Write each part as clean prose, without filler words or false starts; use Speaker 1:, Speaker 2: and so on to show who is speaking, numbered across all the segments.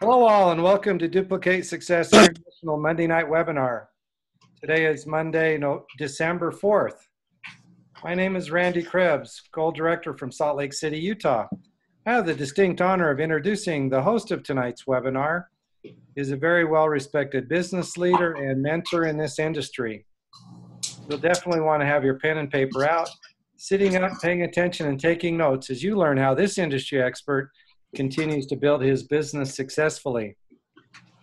Speaker 1: Hello all and welcome to Duplicate Success International Monday Night Webinar. Today is Monday, December 4th. My name is Randy Crebs, Gold Director from Salt Lake City, Utah. I have the distinct honor of introducing the host of tonight's webinar. He is a very well-respected business leader and mentor in this industry. You'll definitely want to have your pen and paper out, sitting up, paying attention, and taking notes as you learn how this industry expert continues to build his business successfully.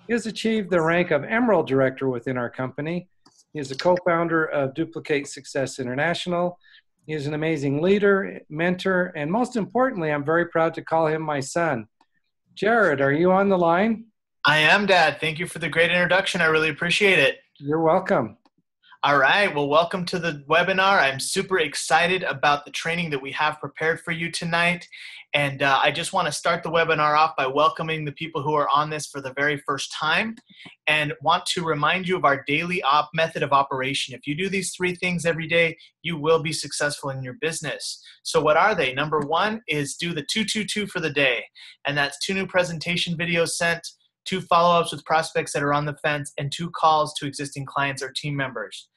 Speaker 1: He has achieved the rank of Emerald Director within our company. He is a co-founder of Duplicate Success International. He is an amazing leader, mentor, and most importantly, I'm very proud to call him my son. Jared, are you on the line?
Speaker 2: I am, Dad. Thank you for the great introduction. I really appreciate it.
Speaker 1: You're welcome.
Speaker 2: All right. Well, welcome to the webinar. I'm super excited about the training that we have prepared for you tonight. And I just want to start the webinar off by welcoming the people who are on this for the very first time and want to remind you of our daily method of operation. If you do these three things every day, you will be successful in your business. So what are they? Number one is do the 2-2-2 for the day. And that's 2 new presentation videos sent, 2 follow-ups with prospects that are on the fence, and 2 calls to existing clients or team members.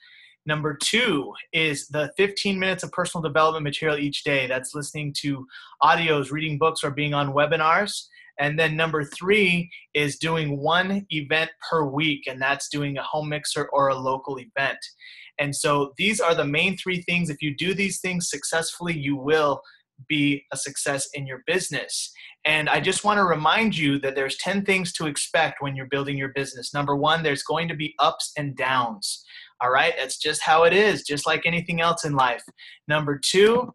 Speaker 2: Number 2 is the 15 minutes of personal development material each day. That's listening to audios, reading books, or being on webinars. And then number 3 is doing 1 event per week, and that's doing a home mixer or a local event. And so these are the main 3 things. If you do these things successfully, you will be a success in your business. And I just want to remind you that there's 10 things to expect when you're building your business. Number 1, there's going to be ups and downs. All right, that's just how it is, just like anything else in life. Number 2,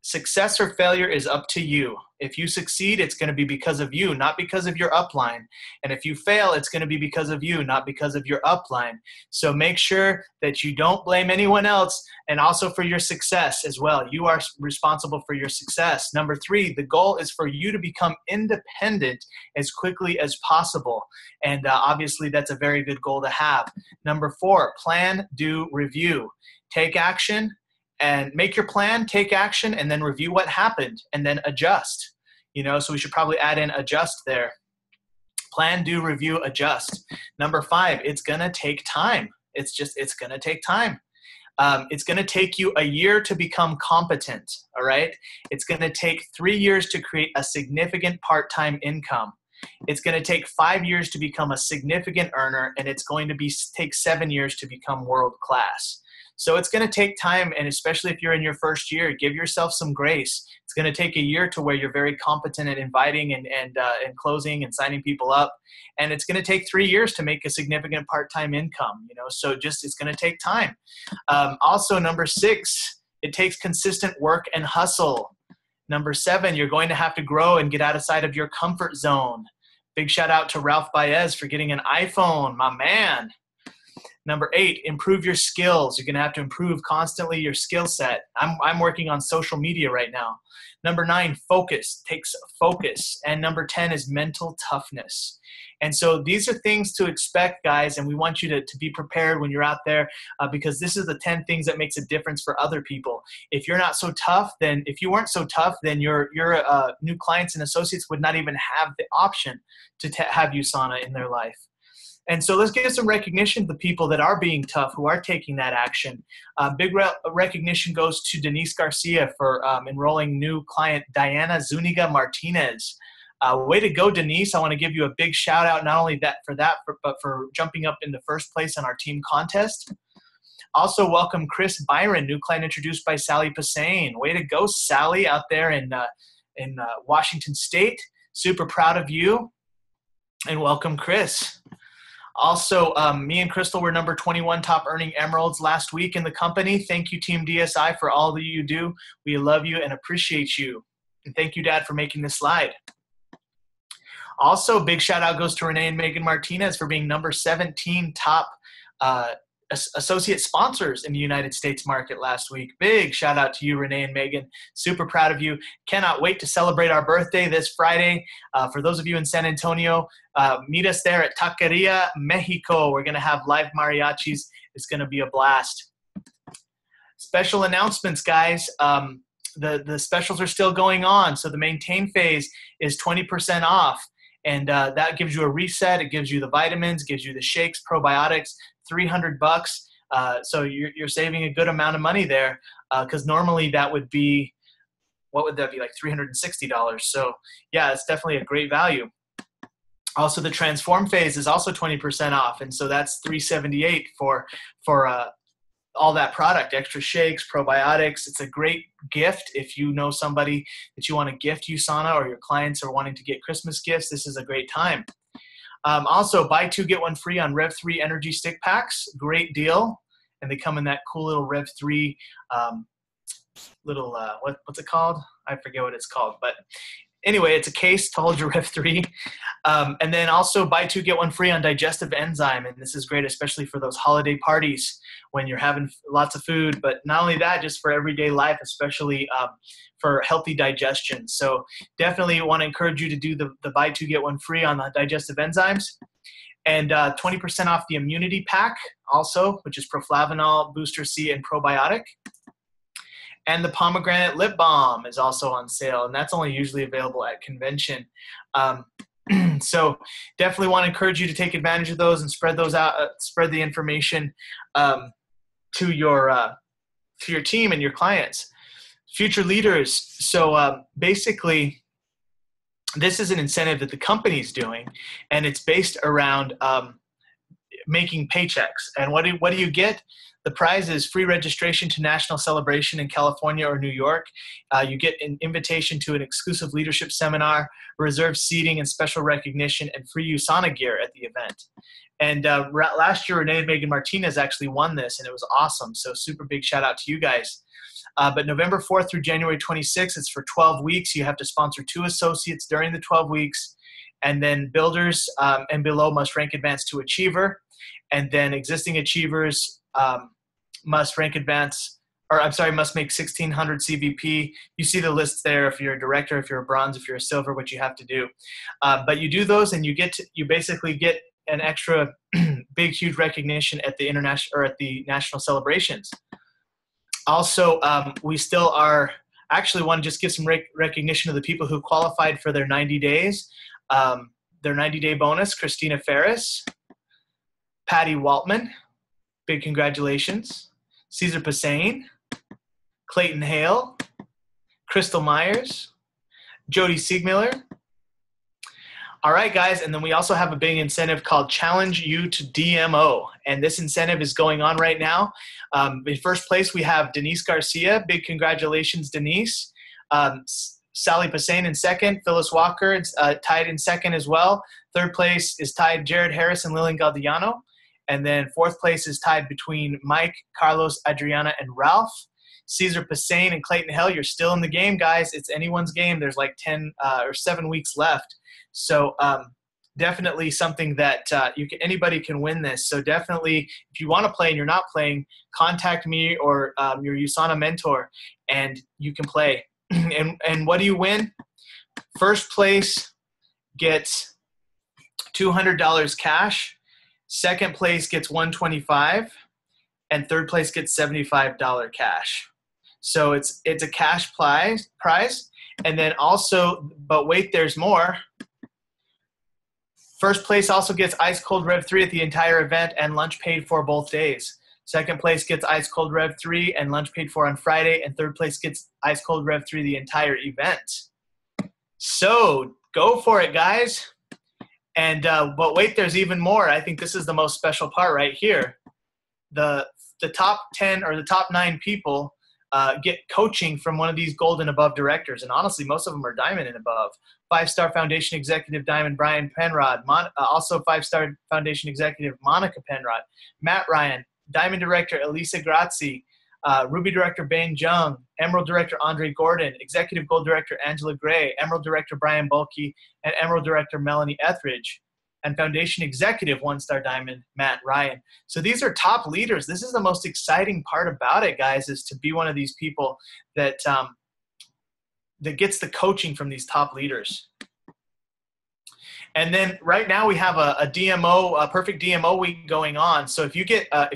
Speaker 2: success or failure is up to you. If you succeed, it's going to be because of you, not because of your upline. And if you fail, it's going to be because of you, not because of your upline. So make sure that you don't blame anyone else, and also for your success as well. You are responsible for your success. Number 3, the goal is for you to become independent as quickly as possible. And obviously, that's a very good goal to have. Number 4, plan, do, review. Take action. And make your plan, take action, and then review what happened, and then adjust. So we should probably add in adjust there. Plan, do, review, adjust. Number 5, it's gonna take time. It's gonna take time. It's gonna take you a year to become competent, all right? It's gonna take 3 years to create a significant part-time income. It's gonna take 5 years to become a significant earner, and it's going to take 7 years to become world-class. So it's going to take time, and especially if you're in your first year, give yourself some grace. It's going to take a year to where you're very competent at inviting and closing and signing people up. And it's going to take 3 years to make a significant part-time income, so it's going to take time. Also, number 6, it takes consistent work and hustle. Number 7, you're going to have to grow and get outside of your comfort zone. Big shout out to Ralph Baez for getting an iPhone, my man. Number 8, improve your skills. You're going to have to improve constantly your skill set. I'm working on social media right now. Number 9, focus. Takes focus. And number 10 is mental toughness. And so these are things to expect, guys, and we want you to be prepared when you're out there because this is the 10 things that makes a difference for other people. If you weren't so tough, then your new clients and associates would not even have the option to have USANA in their life. And so let's give some recognition to the people that are being tough, who are taking that action. Big recognition goes to Denise Garcia for enrolling new client Diana Zuniga Martinez. Way to go, Denise. I want to give you a big shout out, not only but for jumping up in the first place on our team contest. Also welcome Chris Byron, new client introduced by Sally Passain. Way to go, Sally, out there in Washington State. Super proud of you. And welcome, Chris. Also, me and Crystal were number 21 top earning emeralds last week in the company. Thank you, Team DSI, for all that you do. We love you and appreciate you. And thank you, Dad, for making this slide. Also, big shout out goes to Renee and Megan Martinez for being number 17 top associate sponsors in the United States market last week. Big shout out to you, Renee and Megan. Super proud of you. Cannot wait to celebrate our birthday this Friday. For those of you in San Antonio, meet us there at Taqueria Mexico. We're going to have live mariachis. It's going to be a blast. Special announcements, guys. The specials are still going on. So the maintain phase is 20% off. And that gives you a reset. It gives you the vitamins, gives you the shakes, probiotics, $300. So you're saving a good amount of money there, because normally that would be, what would that be, like $360. So yeah, it's definitely a great value. Also, the transform phase is also 20% off, and so that's $378 for all that product, extra shakes, probiotics. It's a great gift if you know somebody that you want to gift USANA, or your clients are wanting to get Christmas gifts. This is a great time. Also, buy 2 get 1 free on Rev 3 energy stick packs. Great deal, and they come in that cool little Rev 3 little what's it called? I forget what it's called, but anyway, it's a case to hold your Rev 3. And then also buy 2 get 1 free on digestive enzyme, and this is great especially for those holiday parties when you're having lots of food, but not only that, just for everyday life, especially for healthy digestion. So definitely want to encourage you to do the buy 2 get 1 free on the digestive enzymes. And 20% off the immunity pack also, which is proflavanol, booster C, and probiotic. And the pomegranate lip balm is also on sale, and that's only usually available at convention. So definitely want to encourage you to take advantage of those and spread those out, spread the information to your team and your clients. Future leaders. So basically, this is an incentive that the company's doing, and it's based around making paychecks. And what do you get? The prize is free registration to National Celebration in California or New York. You get an invitation to an exclusive leadership seminar, reserved seating and special recognition, and free USANA gear at the event. And last year, Renee and Megan Martinez actually won this, and it was awesome. So super big shout out to you guys. But November 4th through January 26th, it's for 12 weeks. You have to sponsor 2 associates during the 12 weeks. And then builders and below must rank advanced to achiever. And then existing achievers must rank advance, must make 1600 CVP. You see the list there if you're a director, if you're a bronze, if you're a silver, what you have to do. But you do those, and you basically get an extra big, huge recognition at the international or at the national celebrations. Also, we still actually want to just give some recognition to the people who qualified for their 90 days, their 90-day bonus. Christina Ferris, Patty Waltman, big congratulations. Cesar Passain, Clayton Hale, Crystal Myers, Jody Siegmiller. All right, guys, and then we also have a big incentive called Challenge You to DMO, and this incentive is going on right now. In first place, we have Denise Garcia. Big congratulations, Denise. Sally Passain in second. Phyllis Walker tied in second as well. Third place is tied Jared Harris and Lillian Galdiano. And then fourth place is tied between Mike, Carlos, Adriana, and Ralph. Cesar Passain and Clayton Hell, you're still in the game, guys. It's anyone's game. There's like 10 or 7 weeks left. So definitely something that anybody can win this. So definitely, if you want to play and you're not playing, contact me or your USANA mentor, and you can play. And what do you win? First place gets $200 cash. Second place gets $125, and third place gets $75 cash. So it's a cash prize, and then also, but wait, there's more. First place also gets ice cold Rev 3 at the entire event and lunch paid for both days. Second place gets ice cold Rev 3 and lunch paid for on Friday, and third place gets ice cold Rev 3 the entire event. So go for it, guys. And but wait, there's even more. I think this is the most special part right here. The top 10 or the top 9 people get coaching from one of these gold and above directors. And honestly, most of them are diamond and above. 5-star foundation executive diamond Brian Penrod. Also 5-star foundation executive Monica Penrod. Matt Ryan. Diamond director Elisa Grazzi. Ruby director Bane Jung. Emerald director Andre Gordon. Executive gold director Angela Gray. Emerald director Brian Bulkey. And Emerald director Melanie Etheridge. And foundation executive 1-star diamond Matt Ryan. So these are top leaders. This is the most exciting part about it, guys, is to be one of these people that that gets the coaching from these top leaders. And then right now we have a DMO, a perfect DMO week going on. So if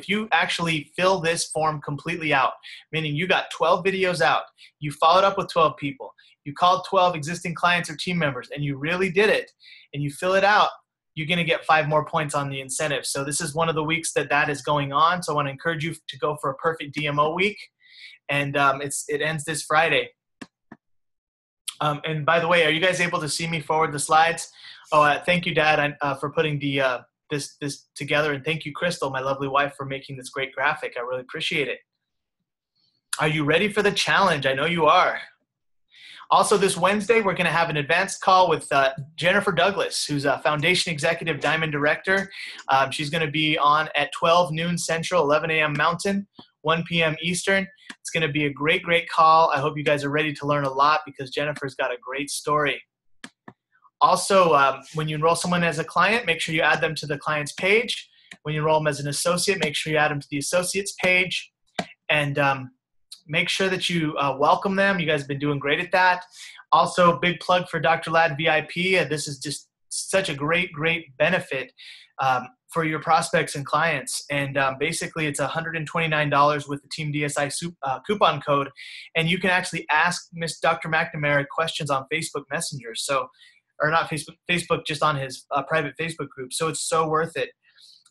Speaker 2: you actually fill this form completely out, meaning you got 12 videos out, you followed up with 12 people, you called 12 existing clients or team members, and you really did it, and you fill it out, you're going to get 5 more points on the incentive. So this is one of the weeks that is going on. So I want to encourage you to go for a perfect DMO week. And it ends this Friday. And by the way, are you guys able to see me forward the slides? Oh, thank you, Dad, for putting the this together. And thank you, Crystal, my lovely wife, for making this great graphic. I really appreciate it. Are you ready for the challenge? I know you are. Also, this Wednesday, we're going to have an advanced call with Jennifer Douglas, who's a Foundation Executive Diamond Director. She's going to be on at 12 noon Central, 11 a.m. Mountain, 1 p.m. Eastern. It's going to be a great, great call. I hope you guys are ready to learn a lot because Jennifer's got a great story. Also, when you enroll someone as a client, make sure you add them to the client's page. When you enroll them as an associate, make sure you add them to the associate's page. And make sure that you welcome them. You guys have been doing great at that. Also, big plug for Dr. Ladd VIP. This is just such a great, great benefit for your prospects and clients. And basically, it's $129 with the Team DSI coupon code. And you can actually ask Miss Dr. McNamara questions on Facebook Messenger. So, or not Facebook, just on his private Facebook group. So it's so worth it.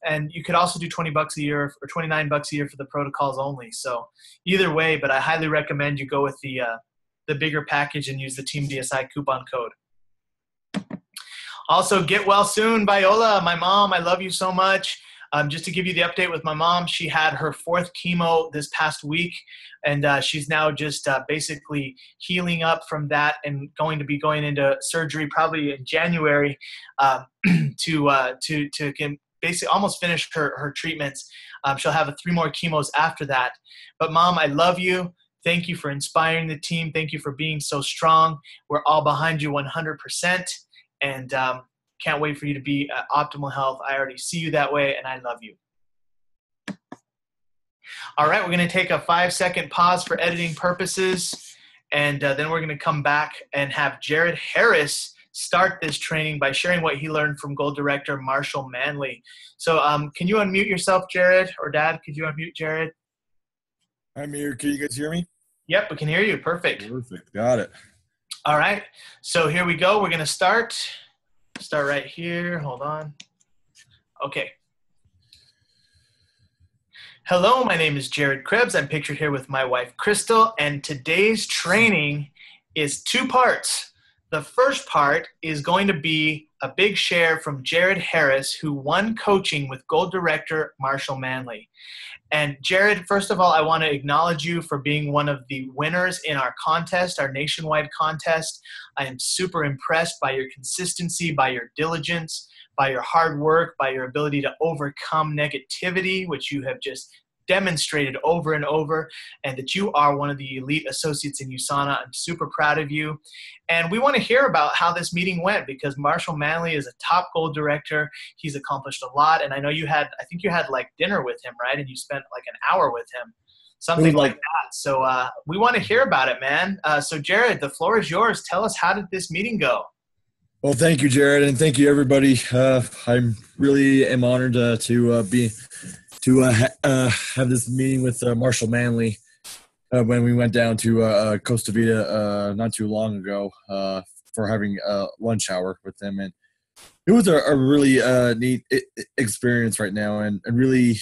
Speaker 2: And you could also do $20 a year or $29 a year for the protocols only. So either way, but I highly recommend you go with the bigger package and use the Team DSI coupon code. Also, get well soon, Viola, my mom. I love you so much. Just to give you the update with my mom, she had her 4th chemo this past week, and she's now just basically healing up from that and going to be going into surgery probably in January to basically almost finished her treatments. She'll have 3 more chemos after that. But Mom, I love you. Thank you for inspiring the team. Thank you for being so strong. We're all behind you 100%. And can't wait for you to be at optimal health. I already see you that way, and I love you. All right, we're going to take a 5-second pause for editing purposes. And then we're going to come back and have Jared Harris start this training by sharing what he learned from Gold Director Marshall Manley. So can you unmute yourself, Jared? Or Dad, could you unmute Jared?
Speaker 3: I'm here. Can you guys hear me?
Speaker 2: Yep, we can hear you. Perfect.
Speaker 3: Perfect. Got it.
Speaker 2: All right. So here we go. We're going to start right here. Hold on. Okay. Hello, my name is Jared Crebs. I'm pictured here with my wife, Crystal, and today's training is 2 parts. The first part is going to be a big share from Jared Harris, who won coaching with Gold Director Marshall Manley. And Jared, first of all, I want to acknowledge you for being one of the winners in our contest, our nationwide contest. I am super impressed by your consistency, by your diligence, by your hard work, by your ability to overcome negativity, which you have just demonstrated over and over, and that you are one of the elite associates in USANA. I'm super proud of you. And we want to hear about how this meeting went because Marshall Manley is a top Gold Director. He's accomplished a lot. And I know I think you had like dinner with him, right? And you spent like an hour with him, something like that. So we want to hear about it, man. So Jared, the floor is yours. Tell us, how did this meeting go?
Speaker 3: Well, thank you, Jared, and thank you, everybody. I'm really am honored to have this meeting with Marshall Manley when we went down to Costa Vida not too long ago for having a lunch hour with them. And it was a really neat experience right now, and really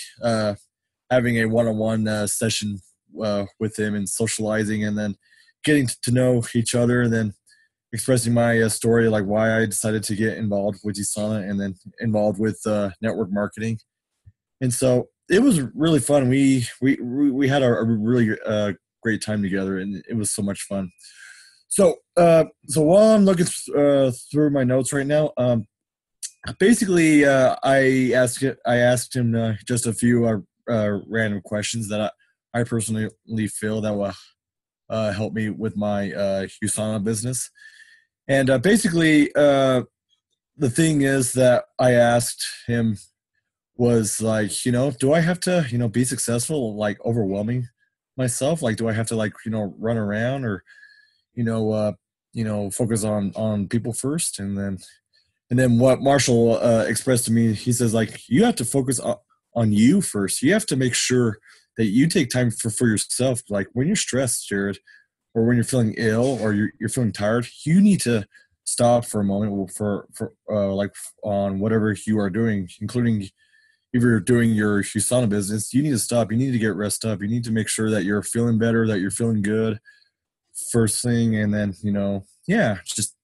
Speaker 3: having a one-on-one session with him and socializing, and then getting to know each other, and then expressing my story, like why I decided to get involved with USANA and then involved with network marketing. And so it was really fun. We had a really great time together, and it was so much fun. So while I'm looking through my notes right now, basically I asked him just a few random questions that I personally feel that will help me with my USANA business. And basically the thing is that I asked him was like, do I have to, be successful, like overwhelming myself? Like, do I have to run around or, focus on people first? And then what Marshall expressed to me, he says, like, you have to focus on you first. You have to make sure that you take time for yourself. Like when you're stressed, Jared, or when you're feeling ill or you're feeling tired, you need to stop for a moment for like on whatever you are doing, including if you're doing your USANA business. You need to stop. You need to get rest up. You need to make sure that you're feeling better, that you're feeling good first thing, and then just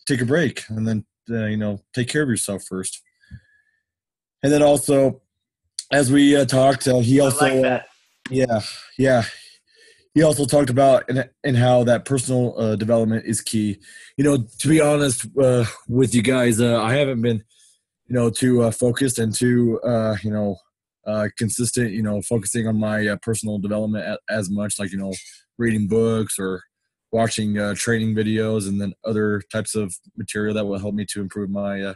Speaker 3: take a break, and then take care of yourself first. And then also, as we talked, he also
Speaker 2: I like that.
Speaker 3: He also talked about and how that personal development is key. To be honest with you guys, I haven't been too focused and too consistent. Focusing on my personal development as much, like reading books or watching training videos, and then other types of material that will help me to improve my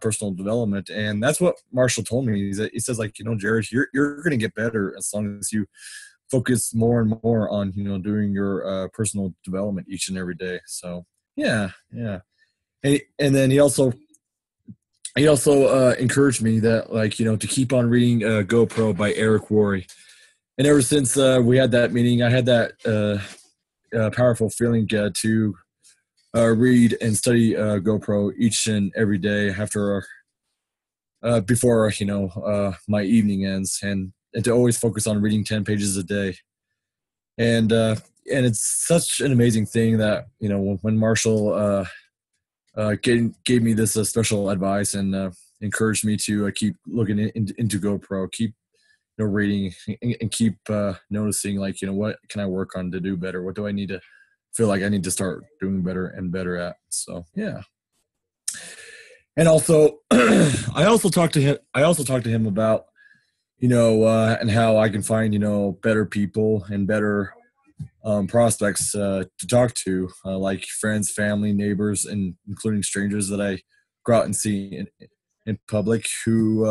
Speaker 3: personal development. And that's what Marshall told me. He says, like, Jared, you're going to get better as long as you focus more and more on doing your personal development each and every day. So yeah. And then he also encouraged me that, like, to keep on reading GoPro by Eric Worre. And ever since we had that meeting, I had that powerful feeling to read and study GoPro each and every day after before my evening ends, and to always focus on reading 10 pages a day. And it's such an amazing thing that when Marshall gave me this special advice and encouraged me to keep looking into GoPro, keep reading, and keep noticing, like, what can I work on to do better? What do I need to feel like I need to start doing better and better at? So yeah. And also, I also talked to him about and how I can find better people and better prospects to talk to, like friends, family, neighbors, and including strangers that I go out and see in public who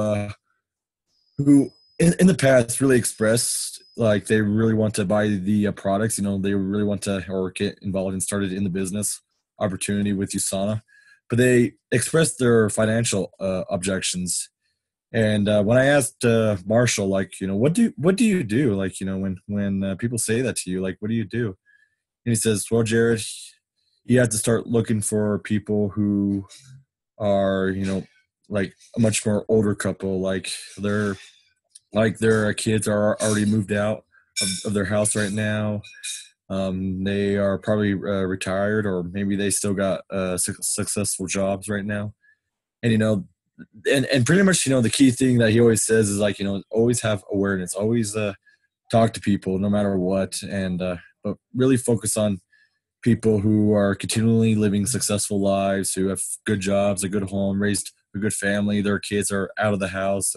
Speaker 3: in the past really expressed like they really want to buy the products. They really want to or get involved and started in the business opportunity with USANA, but they expressed their financial objections. And when I asked Marshall, like, what do you do? Like, when people say that to you, like, what do you do? And he says, well, Jared, you have to start looking for people who are, like a much more older couple, like their kids are already moved out of their house right now. They are probably retired, or maybe they still got successful jobs right now. And, and pretty much, the key thing that he always says is, like, always have awareness, always talk to people no matter what. And, but really focus on people who are continually living successful lives, who have good jobs, a good home, raised a good family, their kids are out of the house,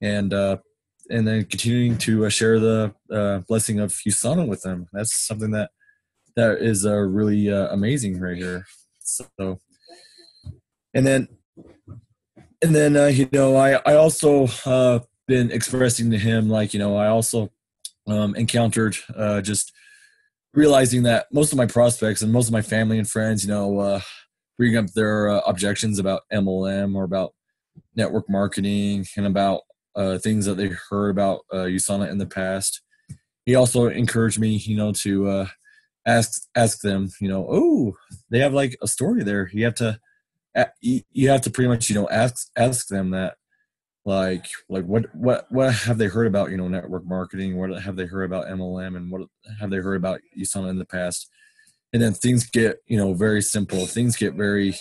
Speaker 3: and then continuing to share the blessing of USANA with them. That's something that is really amazing right here. So, and then I also been expressing to him, like, I also encountered just realizing that most of my prospects and most of my family and friends, bring up their objections about MLM or about network marketing and about things that they heard about USANA in the past. He also encouraged me, to ask them, oh, they have like a story there. You have to pretty much, ask them that, like what have they heard about, network marketing? What have they heard about MLM, and what have they heard about USANA in the past? And then things get, very simple. Things get very,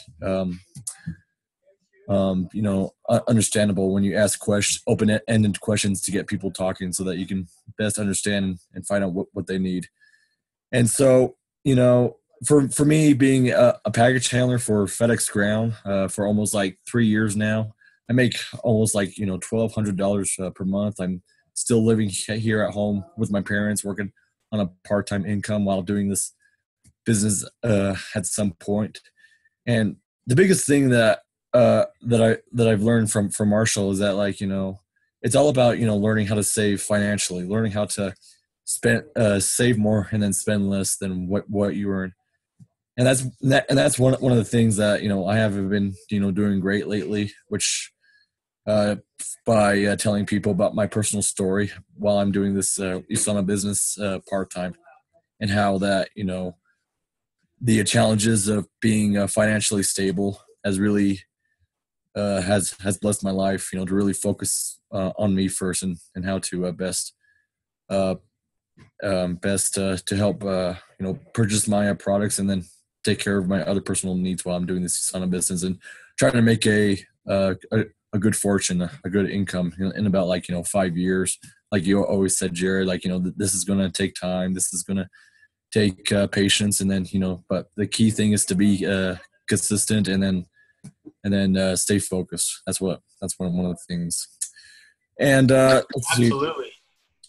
Speaker 3: understandable when you ask open-ended questions to get people talking, so that you can best understand and find out what they need. And so, for me, being a package handler for FedEx Ground for almost like 3 years now, I make almost like, $1,200 per month. I'm still living here at home with my parents, working on a part-time income while doing this business at some point. And the biggest thing that I've learned from Marshall is that, like, it's all about, learning how to save financially, learning how to save more and then spend less than what you earn. And that's one of the things that, I haven't been, doing great lately, which by telling people about my personal story while I'm doing this USANA business part-time. and how that, you know, the challenges of being financially stable has really has blessed my life, you know, to really focus on me first, and how to best to help you know, purchase my products and then take care of my other personal needs while I'm doing this USANA business, and trying to make a good fortune, a good income in about, like, you know, 5 years. Like you always said, Jared, like, you know, this is going to take time. This is going to take patience, and then, you know, but the key thing is to be consistent, and then stay focused. That's one of the things. And let's see.
Speaker 2: Absolutely.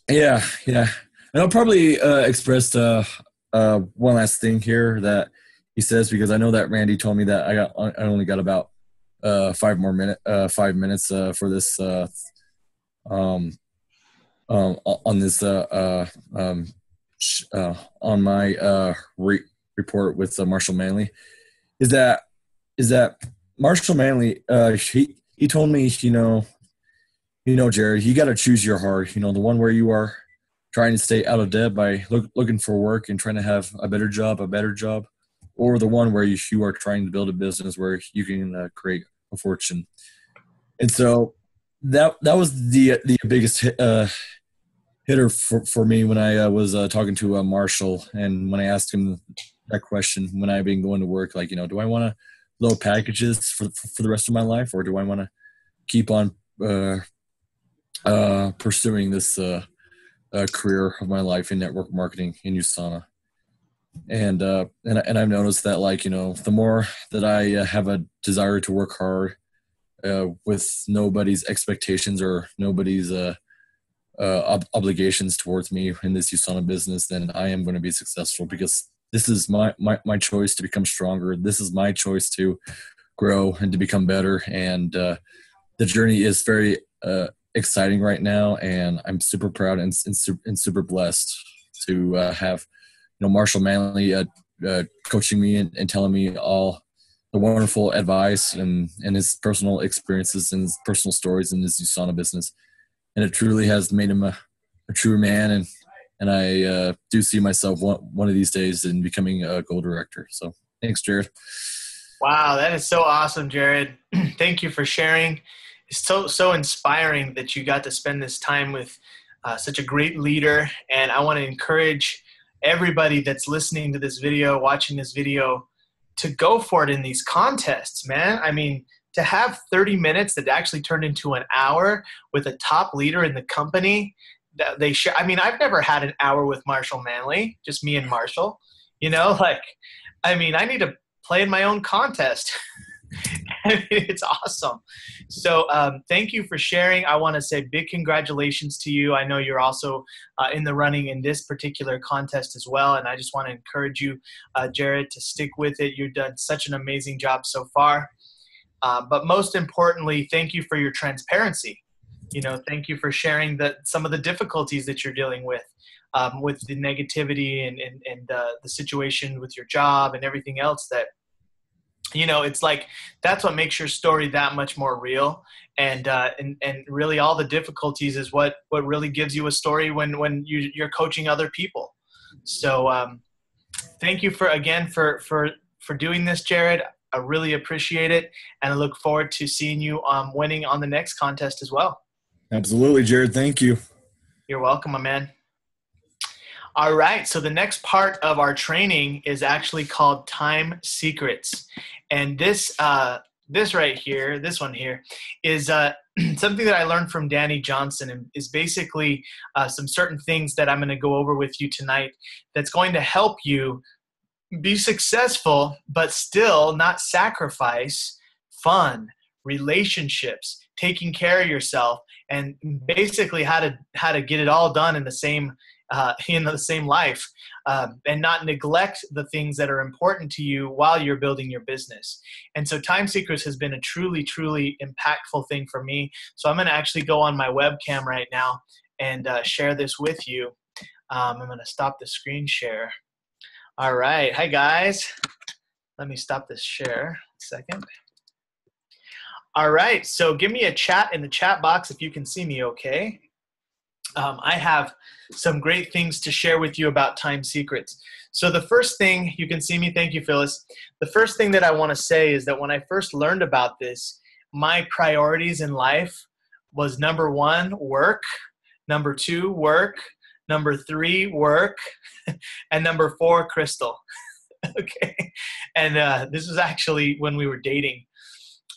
Speaker 3: Yeah. And I'll probably express one last thing here that he says, because I know that Randy told me that I only got about 5 minutes for this on this on my report with Marshall Manley, is that Marshall Manley, he told me, you know, Jared, you got to choose your heart, you know, the one where you are trying to stay out of debt by looking for work and trying to have a better job, or the one where you are trying to build a business where you can create a fortune. And so that was the biggest hitter for me when I was talking to Marshall, and when I asked him that question when I've been going to work, like, you know, do I want to load packages for the rest of my life, or do I want to keep on pursuing this career of my life in network marketing in USANA? And I've noticed that, like, you know, the more that I have a desire to work hard with nobody's expectations or nobody's obligations towards me in this USANA business, then I am going to be successful, because this is my choice to become stronger. This is my choice to grow and to become better. And the journey is very exciting right now, and I'm super proud and super blessed to have, you know, Marshall Manley coaching me and telling me all the wonderful advice and his personal experiences and his personal stories in this USANA business. And it truly has made him a true man, and I do see myself one of these days in becoming a Gold Director. So thanks, Jared.
Speaker 2: Wow, that is so awesome, Jared. Thank you for sharing. It's so inspiring that you got to spend this time with such a great leader. And I want to encourage everybody that's listening to this video, watching this video, to go for it in these contests, man. I mean, to have 30 minutes that actually turned into an hour with a top leader in the company, that they share. I mean, I've never had an hour with Marshall Manley, just me and Marshall, you know, like, I mean, I need to play in my own contest. I mean, it's awesome. So thank you for sharing. I want to say big congratulations to you. I know you're also in the running in this particular contest as well. And I just want to encourage you, Jared, to stick with it. You've done such an amazing job so far. But most importantly, thank you for your transparency. You know, thank you for sharing some of the difficulties that you're dealing with the negativity and the situation with your job and everything else that, you know, it's like, that's what makes your story that much more real. And really all the difficulties is what really gives you a story when you're coaching other people. So thank you for doing this, Jared. I really appreciate it. And I look forward to seeing you winning on the next contest as well.
Speaker 3: Absolutely, Jared. Thank you.
Speaker 2: You're welcome, my man. All right. So the next part of our training is actually called Time Secrets. And this right here, this one here, is something that I learned from Danny Johnson, and is basically some certain things that I'm going to go over with you tonight that's going to help you be successful, but still not sacrifice fun, relationships, taking care of yourself, and basically how to get it all done in the same life, and not neglect the things that are important to you while you're building your business. And so Time Secrets has been a truly, truly impactful thing for me. So I'm going to actually go on my webcam right now and share this with you. I'm going to stop the screen share. All right. Hi, guys. Let me stop this share a second. All right. So give me a chat in the chat box if you can see me okay. I have some great things to share with you about time secrets. So the first thing, you can see me, thank you, Phyllis. The first thing that I want to say is that when I first learned about this, my priorities in life was number 1, work, number 2, work, number 3, work, and number 4, Crystal. Okay. And this was actually when we were dating.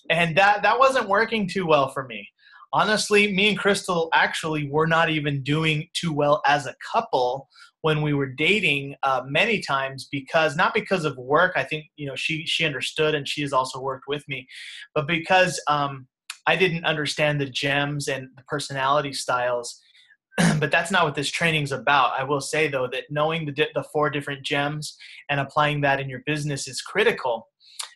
Speaker 2: And that wasn't working too well for me. Honestly, me and Crystal actually were not even doing too well as a couple when we were dating many times, not because of work. I think, she understood, and she has also worked with me, but because I didn't understand the gems and the personality styles. But that's not what this training is about. I will say, though, that knowing the 4 different gems and applying that in your business is critical.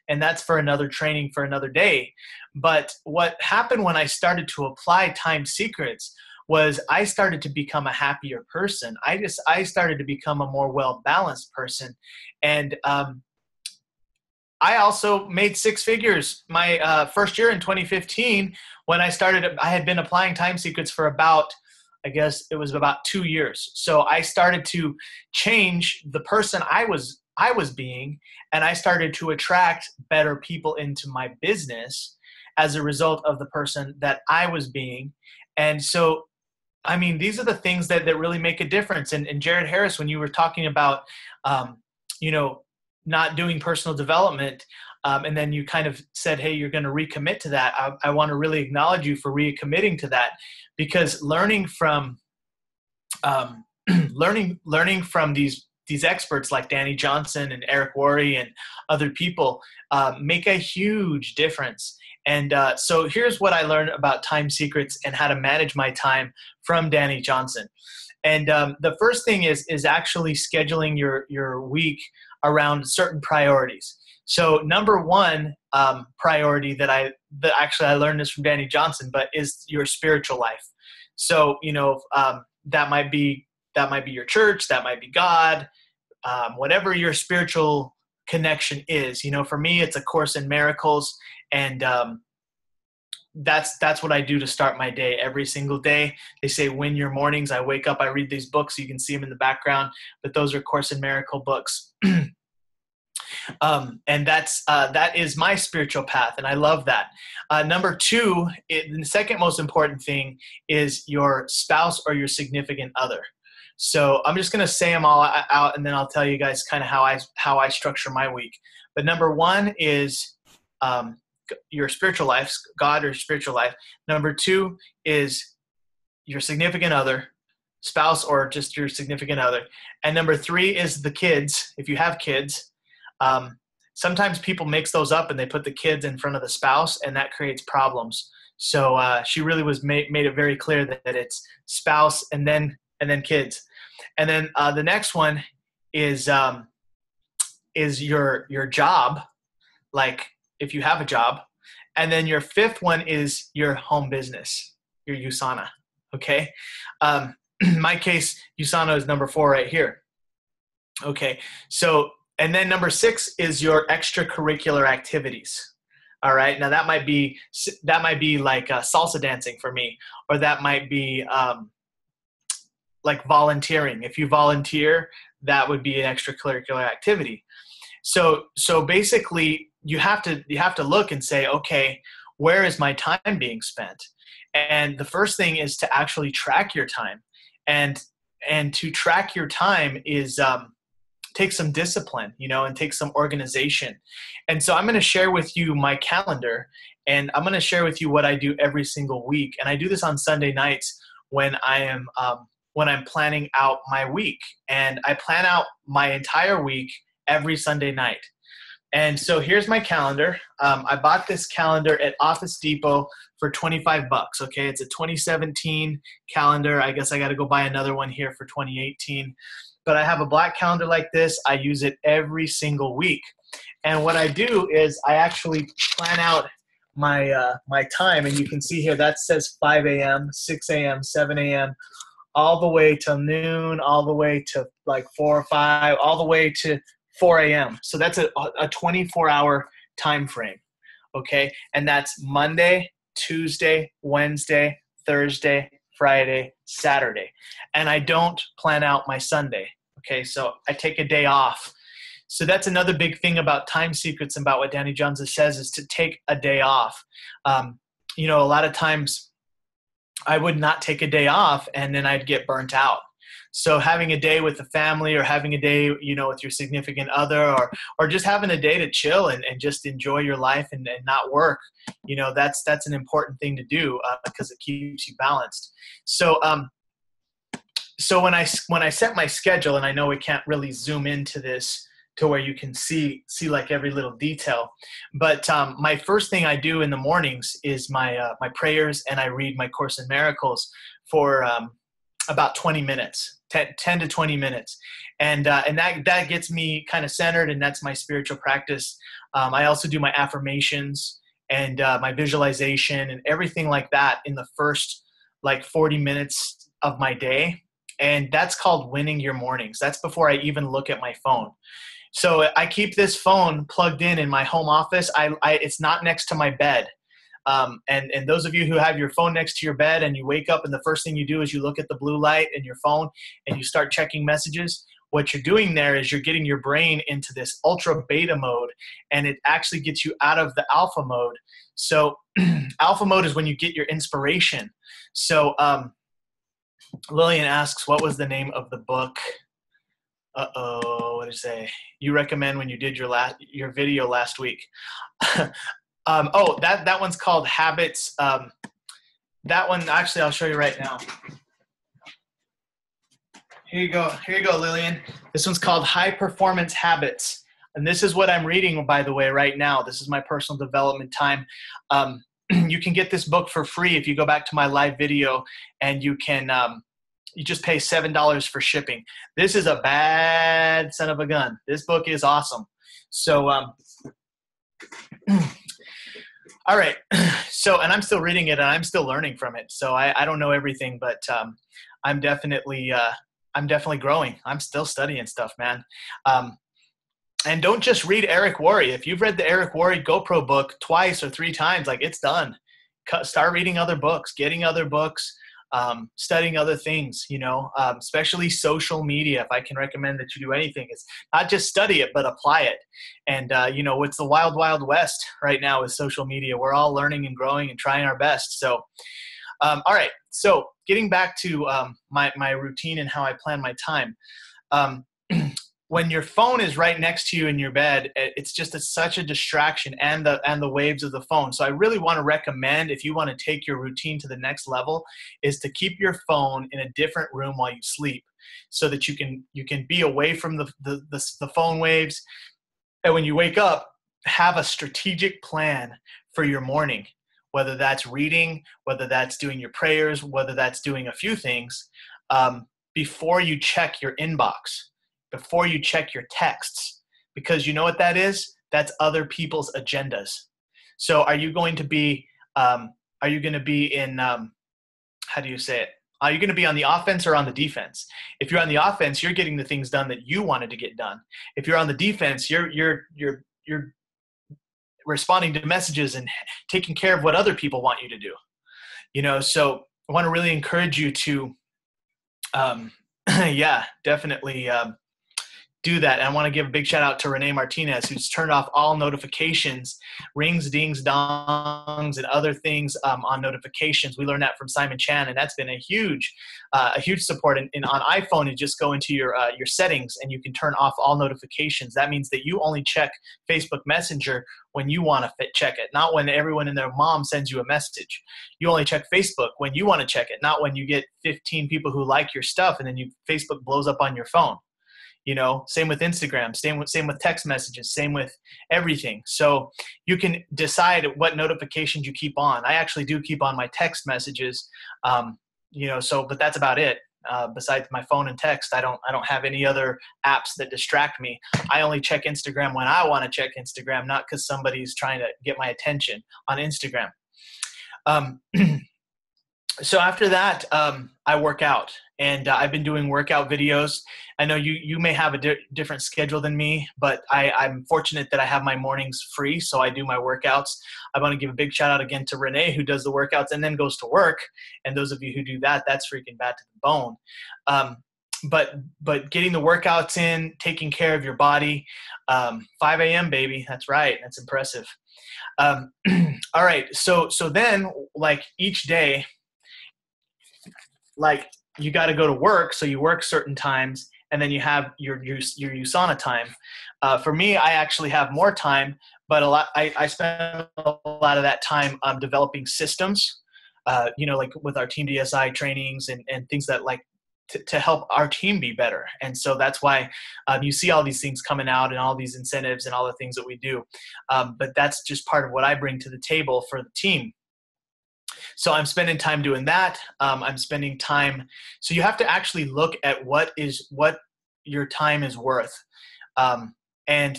Speaker 2: And that's for another training for another day. But what happened when I started to apply time secrets was I started to become a happier person. I started to become a more well-balanced person. And I also made 6 figures my first year in 2015 when I started. I had been applying time secrets for about 2 years. So I started to change the person I was being, and I started to attract better people into my business as a result of the person that I was being. And so, I mean, these are the things that really make a difference. And Jared Harris, when you were talking about, not doing personal development, and then you kind of said, hey, you're going to recommit to that. I want to really acknowledge you for recommitting to that, because learning from these experts like Danny Johnson and Eric Worre and other people make a huge difference. And so here's what I learned about time secrets and how to manage my time from Danny Johnson. And the first thing is actually scheduling your week around certain priorities. So number 1 priority that I learned this from Danny Johnson, but is your spiritual life. So, that might be your church, that might be God, whatever your spiritual connection is. For me, it's A Course in Miracles, and that's what I do to start my day every single day. They say win your mornings. I wake up, I read these books, so you can see them in the background, but those are Course in Miracle books. And that is my spiritual path, and I love that. Number 2, the second most important thing is your spouse or your significant other. So I'm just going to say them all out, and then I'll tell you guys kind of how I structure my week. But number 1 is your spiritual life, God or spiritual life. Number 2 is your significant other, spouse or just your significant other. And number 3 is the kids, if you have kids. Sometimes people mix those up and they put the kids in front of the spouse, and that creates problems. So she really made it very clear that it's spouse and then kids. And then the next one is your job, like if you have a job. And then your 5th one is your home business, your USANA. Okay. In my case, USANA is number 4 right here. Okay. So, and then number 6 is your extracurricular activities. All right. Now that might be like salsa dancing for me, or that might be like volunteering. If you volunteer, that would be an extracurricular activity. So basically you have to look and say, okay, where is my time being spent? And the first thing is to actually track your time, and to track your time is take some discipline, and take some organization. And so I'm going to share with you my calendar, and I'm going to share with you what I do every single week. And I do this on Sunday nights when I'm planning out my week, and I plan out my entire week every Sunday night. And so here's my calendar. I bought this calendar at Office Depot for $25. Okay. It's a 2017 calendar. I guess I got to go buy another one here for 2018. But I have a black calendar like this. I use it every single week. And what I do is I actually plan out my time. And you can see here that says 5 a.m., 6 a.m., 7 a.m., all the way to noon, all the way to like 4 or 5, all the way to 4 a.m. So that's a 24-hour time frame. Okay. And that's Monday, Tuesday, Wednesday, Thursday, Friday, Saturday. And I don't plan out my Sunday. Okay, so I take a day off. So that's another big thing about time secrets and about what Danny Johnson says is to take a day off. You know, a lot of times I would not take a day off and then I'd get burnt out. So having a day with the family or having a day, you know, with your significant other or just having a day to chill and just enjoy your life and not work, you know, that's an important thing to do because it keeps you balanced. So so when I set my schedule, and I know we can't really zoom into this to where you can see like every little detail, but my first thing I do in the mornings is my prayers, and I read my Course in Miracles for about 20 minutes, 10 to 20 minutes. And that gets me kind of centered, and that's my spiritual practice. I also do my affirmations and my visualization and everything like that in the first like 40 minutes of my day. And that's called winning your mornings. That's before I even look at my phone. So I keep this phone plugged in my home office. It's not next to my bed. And those of you who have your phone next to your bed and you wake up and the first thing you do is you look at the blue light in your phone and you start checking messages, what you're doing there is you're getting your brain into this ultra beta mode, and it actually gets you out of the alpha mode. So alpha mode is when you get your inspiration. So Lillian asks, what was the name of the book? What did it say? You recommend when you did your video last week. That one's called Habits. That one, actually, I'll show you right now. Here you go, Lillian. This one's called High Performance Habits. And this is what I'm reading, by the way, right now. This is my personal development time. You can get this book for free if you go back to my live video, and you can you just pay $7 for shipping. This is a bad son of a gun. This book is awesome. So, all right. So, and I'm still reading it and I'm still learning from it. So I don't know everything, but I'm definitely growing. I'm still studying stuff, man. And don't just read Eric Worre. If you've read the Eric Worre GoPro book twice or 3 times, like, it's done. Start reading other books, getting other books, studying other things, you know, especially social media. If I can recommend that you do anything, it's not just study it, but apply it. And, you know, it's the wild, wild west right now with social media. We're all learning and growing and trying our best. So, all right. So getting back to my routine and how I plan my time. When your phone is right next to you in your bed, it's just such a distraction, and the waves of the phone. So I really want to recommend, if you want to take your routine to the next level, is to keep your phone in a different room while you sleep, so that you can be away from the phone waves. And when you wake up, have a strategic plan for your morning, whether that's reading, whether that's doing your prayers, whether that's doing a few things, before you check your inbox, before you check your texts, because you know what that is? That's other people's agendas. So are you going to be in, how do you say it? Are you going to be on the offense or on the defense? If you're on the offense, you're getting the things done that you wanted to get done. If you're on the defense, you're responding to messages and taking care of what other people want you to do. You know, so I want to really encourage you to, yeah, definitely, do that. And I want to give a big shout out to Renee Martinez, who's turned off all notifications, rings, dings, dongs, and other things on notifications. We learned that from Simon Chan, and that's been a huge support. And on iPhone, you just go into your settings and you can turn off all notifications. That means that you only check Facebook Messenger when you want to check it, not when everyone and their mom sends you a message. You only check Facebook when you want to check it, not when you get 15 people who like your stuff and then Facebook blows up on your phone. You know, same with Instagram, same with text messages, same with everything. So you can decide what notifications you keep on. I actually do keep on my text messages, you know, but that's about it. Besides my phone and text, I don't have any other apps that distract me. I only check Instagram when I want to check Instagram, not because somebody's trying to get my attention on Instagram. So after that, I work out. And I've been doing workout videos. I know you may have a different schedule than me, but I'm fortunate that I have my mornings free, so I do my workouts. I want to give a big shout out again to Renee, who does the workouts and then goes to work. And those of you who do that, that's freaking bad to the bone. But getting the workouts in, taking care of your body, 5 a.m. baby, that's right, that's impressive. All right, so then like each day, like you got to go to work, so you work certain times, and then you have your USANA time. For me, I actually have more time, but I spend a lot of that time developing systems, like with our team DSI trainings and things that like to help our team be better. And so that's why you see all these things coming out and all these incentives and all the things that we do. But that's just part of what I bring to the table for the team. So I'm spending time doing that. I'm spending time. So you have to actually look at what your time is worth. And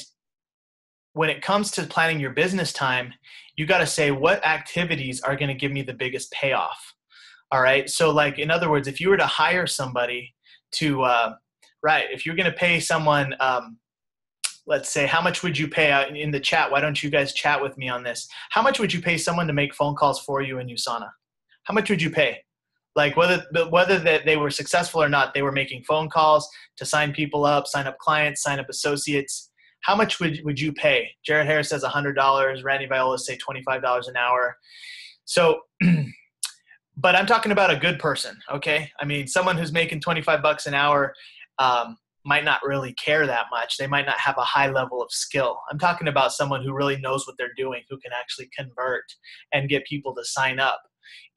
Speaker 2: when it comes to planning your business time, you got to say, what activities are going to give me the biggest payoff? All right. So like, in other words, if you were to hire somebody to, if you're going to pay someone, let's say, how much would you pay in the chat? Why don't you guys chat with me on this? How much would you pay someone to make phone calls for you in USANA? How much would you pay? Like whether that they were successful or not, they were making phone calls to sign people up, sign up clients, sign up associates. How much would you pay? Jared Harris says $100. Randy Viola say $25 an hour. So, but I'm talking about a good person. Okay. I mean, someone who's making $25 an hour, might not really care that much. They might not have a high level of skill. I'm talking about someone who really knows what they're doing, who can actually convert and get people to sign up.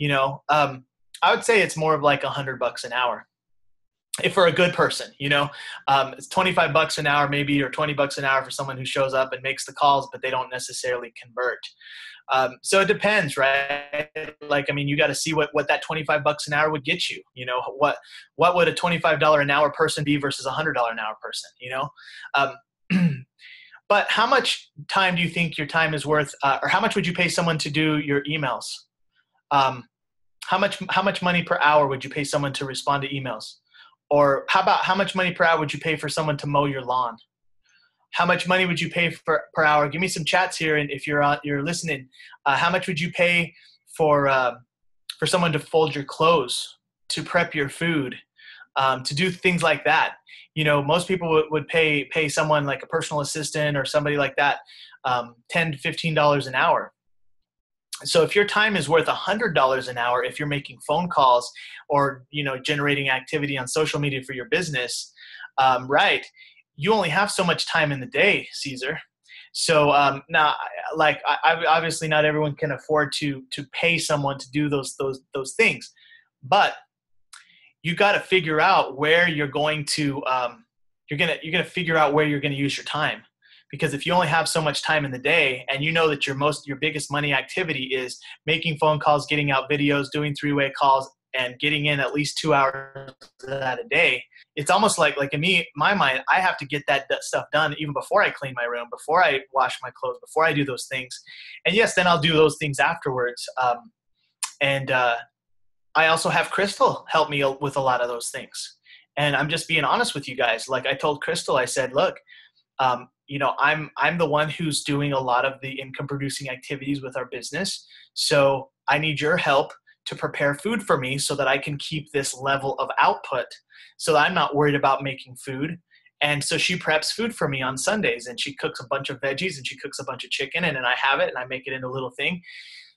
Speaker 2: I would say it's more of like $100 an hour. If for a good person, it's $25 an hour maybe, or $20 an hour for someone who shows up and makes the calls, but they don't necessarily convert. So it depends, right? Like, I mean, you got to see what that $25 an hour would get you. What would a $25 an hour person be versus $100 an hour person? But how much time do you think your time is worth, or how much would you pay someone to do your emails? How much money per hour would you pay someone to respond to emails? Or how much money per hour would you pay for someone to mow your lawn? How much money would you pay per hour? Give me some chats here, and if you're listening, how much would you pay for someone to fold your clothes, to prep your food, to do things like that? Most people would pay someone like a personal assistant or somebody like that $10 to $15 an hour. So if your time is worth $100 an hour, if you're making phone calls or generating activity on social media for your business, you only have so much time in the day, Caesar. So now, like, obviously not everyone can afford to pay someone to do those things, but you got to figure out where you're going to you're gonna figure out where you're gonna use your time. Because if you only have so much time in the day, and you know that your biggest money activity is making phone calls, getting out videos, doing three-way calls, and getting in at least 2 hours of that a day, it's almost like in my mind, I have to get that stuff done even before I clean my room, before I wash my clothes, before I do those things. And yes, then I'll do those things afterwards. I also have Crystal help me with a lot of those things. And I'm just being honest with you guys. Like I told Crystal, I said, look, I'm the one who's doing a lot of the income producing activities with our business. So I need your help to prepare food for me so that I can keep this level of output, so that I'm not worried about making food. And so she preps food for me on Sundays, and she cooks a bunch of veggies, and she cooks a bunch of chicken, and then I have it and I make it into a little thing.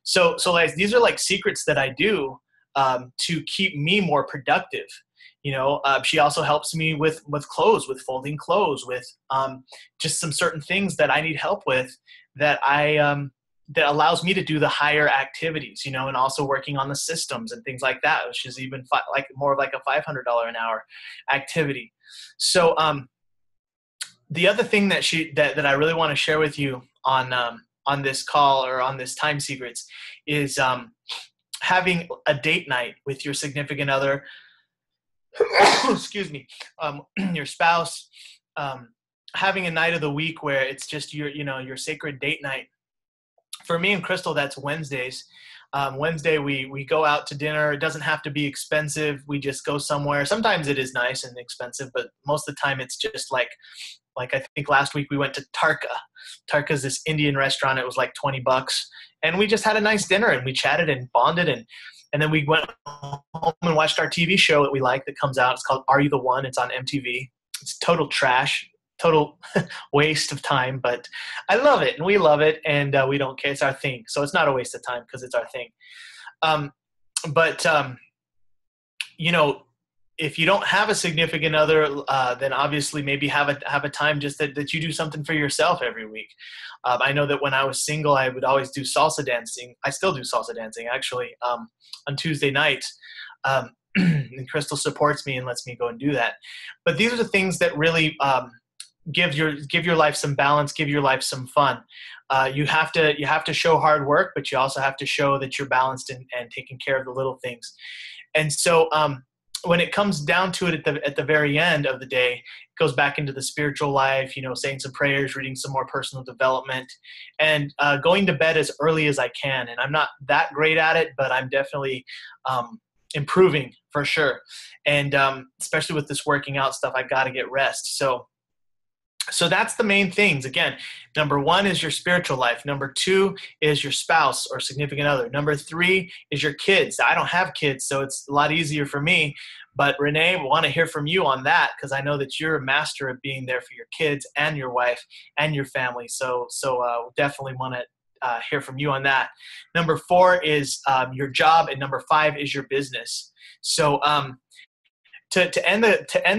Speaker 2: So like, these are like secrets that I do to keep me more productive. She also helps me with clothes, with folding clothes, with just some certain things that I need help with that that allows me to do the higher activities, and also working on the systems and things like that, which is even like more of like a $500 an hour activity. So the other thing that I really want to share with you on this call or on this Time Secrets is having a date night with your significant other, excuse me, your spouse, having a night of the week where it's just your sacred date night, For me and Crystal, that's Wednesdays. Wednesday, we go out to dinner. It doesn't have to be expensive. We just go somewhere. Sometimes it is nice and expensive, but most of the time it's just like I think last week we went to Tarka. Tarka's this Indian restaurant. It was like $20, and we just had a nice dinner and we chatted and bonded, and then we went home and watched our TV show that we like that comes out. It's called Are You the One? It's on MTV. It's total trash, total waste of time, but I love it and we love it, and we don't care. It's our thing, so it's not a waste of time because it's our thing. But you know, if you don't have a significant other, then obviously maybe have a time just that you do something for yourself every week. I know that when I was single, I would always do salsa dancing. I still do salsa dancing, actually, on Tuesday nights. And Crystal supports me and lets me go and do that. But these are the things that really give your life some balance, give your life some fun. You have to show hard work, but you also have to show that you're balanced and taking care of the little things. And so when it comes down to it at the very end of the day, it goes back into the spiritual life, you know, saying some prayers, reading some more personal development, and going to bed as early as I can. And I'm not that great at it, but I'm definitely improving for sure. And especially with this working out stuff, I got to get rest. So that's the main things. Again, number 1 is your spiritual life. Number 2 is your spouse or significant other. Number 3 is your kids. I don't have kids, so it's a lot easier for me. But Renee, I want to hear from you on that, because I know that you're a master of being there for your kids and your wife and your family. So definitely want to hear from you on that. Number 4 is your job, and number 5 is your business. So To end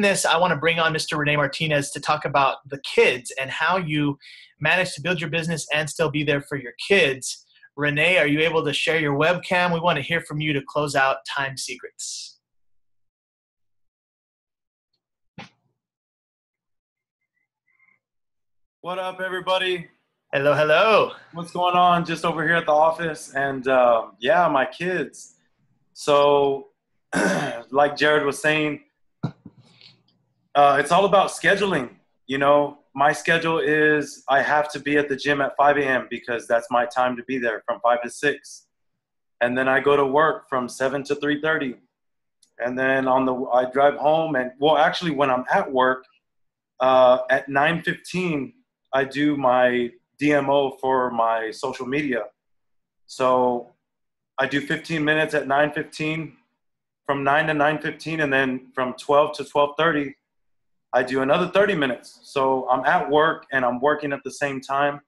Speaker 2: this, I want to bring on Mr. Rene Martinez to talk about the kids and how you manage to build your business and still be there for your kids. Rene, are you able to share your webcam? We want to hear from you to close out Time Secrets.
Speaker 4: What up, everybody?
Speaker 2: Hello, hello.
Speaker 4: What's going on? Just over here at the office, and yeah, my kids. So, like Jared was saying, it's all about scheduling. You know, my schedule is I have to be at the gym at 5 a.m. because that's my time to be there from 5 to 6. And then I go to work from 7 to 3:30. And then I drive home, and well, actually when I'm at work, at 9:15, I do my DMO for my social media. So I do 15 minutes at 9:15, from 9 to 9:15, and then from 12 to 12:30, I do another 30 minutes. So I'm at work and I'm working at the same time.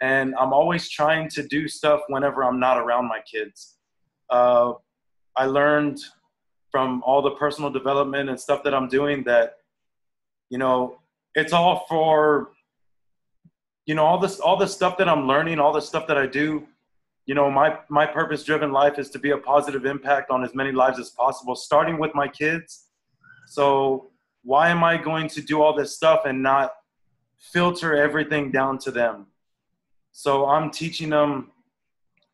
Speaker 4: And I'm always trying to do stuff whenever I'm not around my kids. I learned from all the personal development and stuff that I'm doing that, you know, it's all for, you know, all the stuff that I'm learning, all the stuff that I do. You know, my purpose-driven life is to be a positive impact on as many lives as possible, starting with my kids. So why am I going to do all this stuff and not filter everything down to them? So I'm teaching them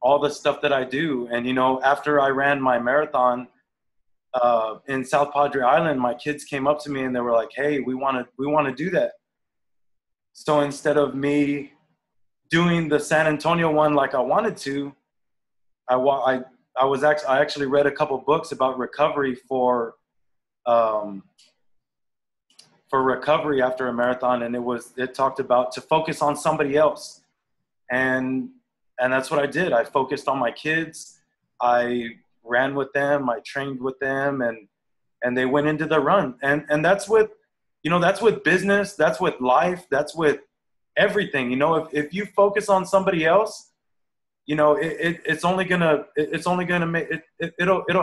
Speaker 4: all the stuff that I do. And, you know, after I ran my marathon in South Padre Island, my kids came up to me and they were like, hey, we want to do that. So instead of me doing the San Antonio one like I wanted to, I actually read a couple books about recovery for recovery after a marathon, and it talked about to focus on somebody else, and that's what I did. I focused on my kids. I ran with them. I trained with them, and they went into the run. And that's with, you know, that's with business. That's with life. That's with everything. You know, if you focus on somebody else, you know, it'll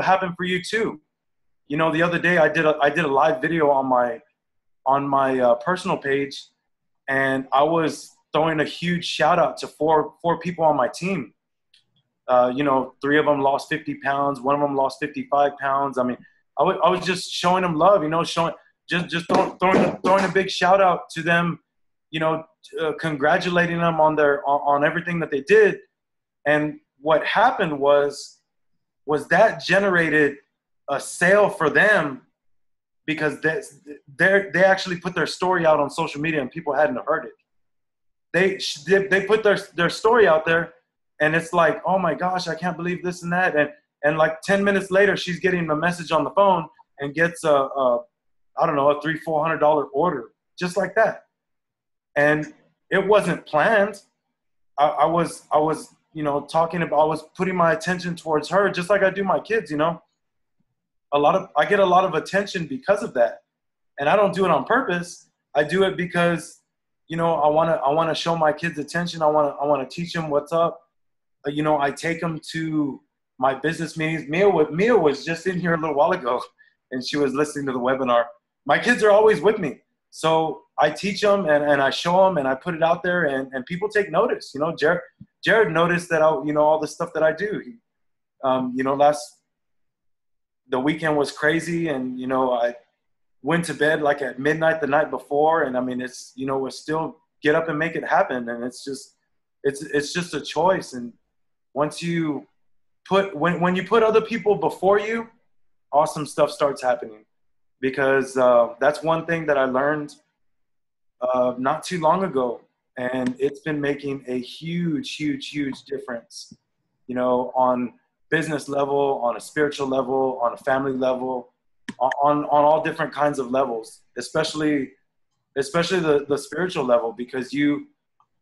Speaker 4: happen for you too. You know, the other day I did a live video on my personal page, and I was throwing a huge shout out to four people on my team. You know, 3 of them lost 50 pounds. 1 of them lost 55 pounds. I mean, I was just showing them love, you know, just throwing a big shout out to them, you know, congratulating them on everything that they did. And what happened was that generated a sale for them, because they actually put their story out on social media and people hadn't heard it. They put their story out there, And it's like, oh my gosh, I can't believe this and that. And like 10 minutes later, she's getting a message on the phone and gets I don't know, a $300-400 order just like that. And it wasn't planned. I was, you know, I was putting my attention towards her just like I do my kids, you know. I get a lot of attention because of that. And I don't do it on purpose. I do it because, you know, I want to show my kids attention. I want to teach them what's up. You know, I take them to my business meetings. Mia was just in here a little while ago, and she was listening to the webinar. My kids are always with me. So I teach them and I show them and I put it out there and people take notice. You know, Jared noticed that you know, all the stuff that I do. You know, the weekend was crazy, and, you know, I went to bed like at midnight the night before. And I mean, it's, you know, we're still get up and make it happen. And it's just a choice. And once you when you put other people before you, awesome stuff starts happening. Because that's one thing that I learned not too long ago, and it's been making a huge, huge, huge difference, you know, on business level, on a spiritual level, on a family level, on all different kinds of levels, especially the spiritual level, because you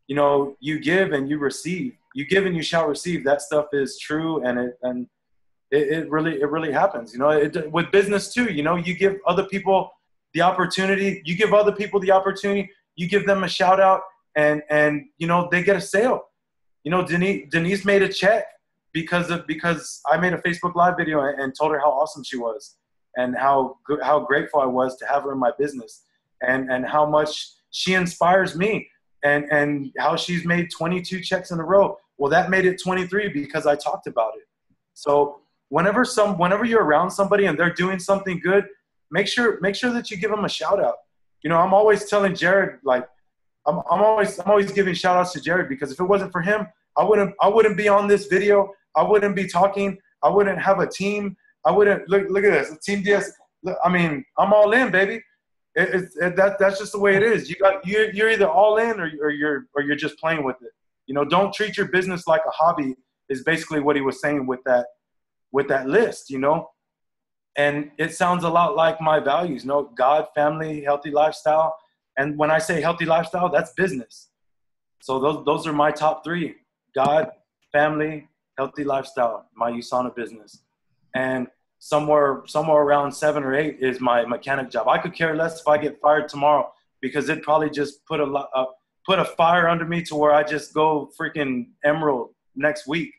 Speaker 4: know, you give and you receive. You give and you shall receive. That stuff is true, and it really happens. You know, with business too, you know, you give other people the opportunity, you give them a shout out, and you know, they get a sale. You know, Denise made a check because I made a Facebook Live video and told her how awesome she was and how grateful I was to have her in my business, and how much she inspires me, and how she's made 22 checks in a row. Well, that made it 23 because I talked about it. So whenever you're around somebody and they're doing something good, make sure that you give them a shout out. You know, I'm always telling Jared, like, I'm always giving shout outs to Jared, because if it wasn't for him, I wouldn't be on this video. I wouldn't be talking. I wouldn't have a team. I wouldn't look at this team DS. I mean, I'm all in, baby. That's just the way it is. You're either all in or you're just playing with it. You know, don't treat your business like a hobby is basically what he was saying with that list, you know. And it sounds a lot like my values, you know, God, family, healthy lifestyle. And when I say healthy lifestyle, that's business. So those are my top three: God, family, healthy lifestyle, my USANA business. And somewhere around 7 or 8 is my mechanic job. I could care less if I get fired tomorrow, because it'd probably just put a fire under me to where I just go freaking Emerald next week.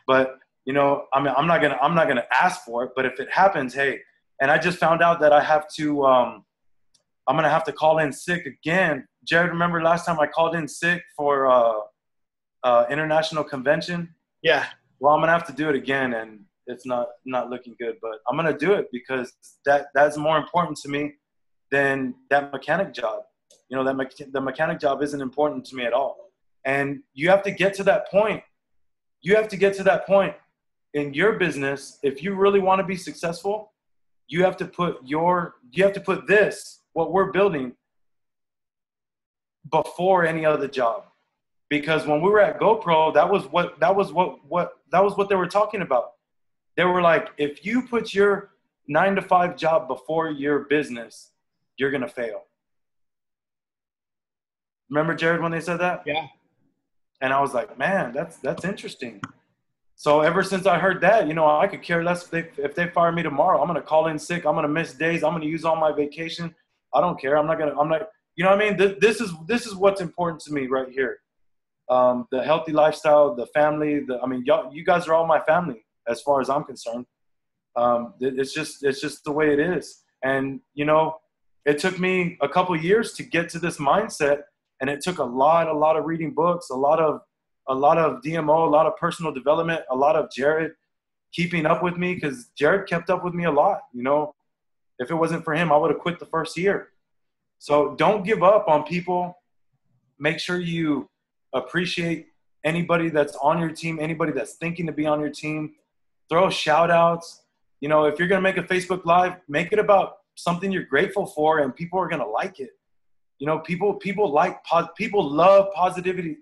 Speaker 4: But, you know, I mean, I'm not gonna ask for it, but if it happens, hey. And I just found out that I have to I'm gonna have to call in sick again. Jared, remember last time I called in sick for international convention?
Speaker 2: Yeah.
Speaker 4: Well, I'm gonna have to do it again, and it's not looking good. But I'm gonna do it because that's more important to me than that mechanic job. You know, the mechanic job isn't important to me at all. And you have to get to that point. You have to get to that point in your business. If you really want to be successful, you have to put this, what we're building, before any other job. Because when we were at GoPro, that was what they were talking about. They were like, if you put your 9-to-5 job before your business, you're gonna fail. Remember, Jared, when they said that?
Speaker 2: Yeah.
Speaker 4: And I was like, man, that's interesting. So ever since I heard that, you know, I could care less if they fire me tomorrow. I'm gonna call in sick. I'm gonna miss days. I'm gonna use all my vacation. I don't care. I'm not. You know what I mean? This is what's important to me right here. The healthy lifestyle, the family. You guys are all my family as far as I'm concerned. It's just the way it is. And you know, it took me a couple of years to get to this mindset, and it took a lot of reading books, a lot of DMO, a lot of personal development, a lot of Jared keeping up with me, because Jared kept up with me a lot. You know, if it wasn't for him, I would have quit the first year. So don't give up on people. Make sure you appreciate anybody that's on your team, anybody that's thinking to be on your team. Throw shout outs. You know, if you're going to make a Facebook Live, make it about something you're grateful for, and people are going to like it. You know, people love positivity.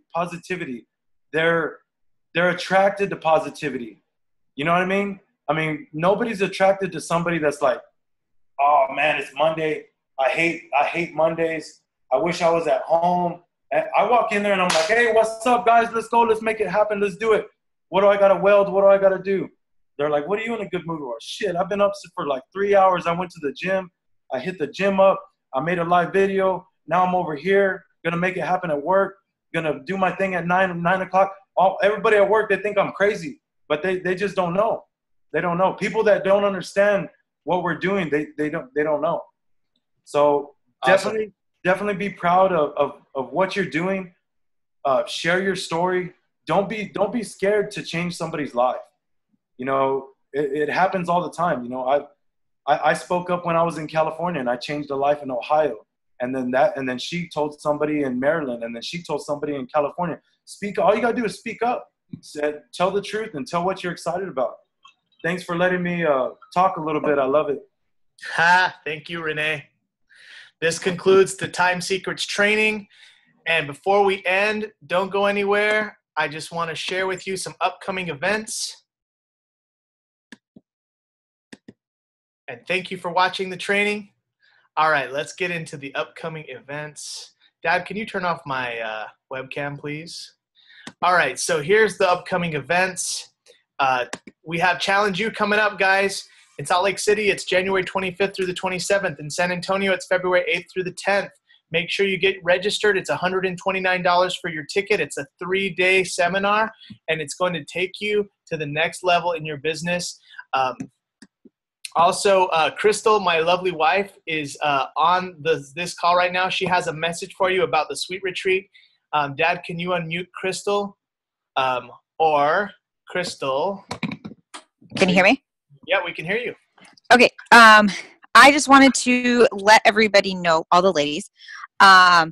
Speaker 4: They're they're attracted to positivity. You know what I mean? I mean, nobody's attracted to somebody that's like, oh man, it's Monday. I hate Mondays. I wish I was at home. And I walk in there and I'm like, hey, what's up, guys? Let's go. Let's make it happen. Let's do it. What do I got to weld? What do I got to do? They're like, what are you in a good mood for? Shit, I've been up for like 3 hours. I went to the gym. I hit the gym up. I made a live video. Now I'm over here. Going to make it happen at work. Going to do my thing at 9 o'clock. Everybody at work, they think I'm crazy, but they just don't know. They don't know. People that don't understand what we're doing, they don't know. So
Speaker 2: Awesome.
Speaker 4: definitely be proud of what you're doing. Share your story. Don't be scared to change somebody's life. You know, it happens all the time. You know, I spoke up when I was in California and I changed a life in Ohio. And then she told somebody in Maryland, and then she told somebody in California. All you gotta do is speak up. Tell the truth and tell what you're excited about. Thanks for letting me talk a little bit. I love it.
Speaker 2: Thank you, Renee. This concludes the Time Secrets training. And before we end, don't go anywhere. I just want to share with you some upcoming events. And thank you for watching the training. All right, let's get into the upcoming events. Dad, can you turn off my webcam, please? All right, so here's the upcoming events. We have Challenge U coming up, guys. In Salt Lake City, it's January 25th through the 27th. In San Antonio, it's February 8th through the 10th. Make sure you get registered. It's $129 for your ticket. It's a 3-day seminar, and it's going to take you to the next level in your business. Also, Crystal, my lovely wife, is on this call right now. She has a message for you about the Sweet Retreat. Dad, can you unmute Crystal? Or Crystal.
Speaker 5: Can you hear me?
Speaker 2: Yeah, we can hear you.
Speaker 5: Okay. I just wanted to let everybody know, all the ladies. I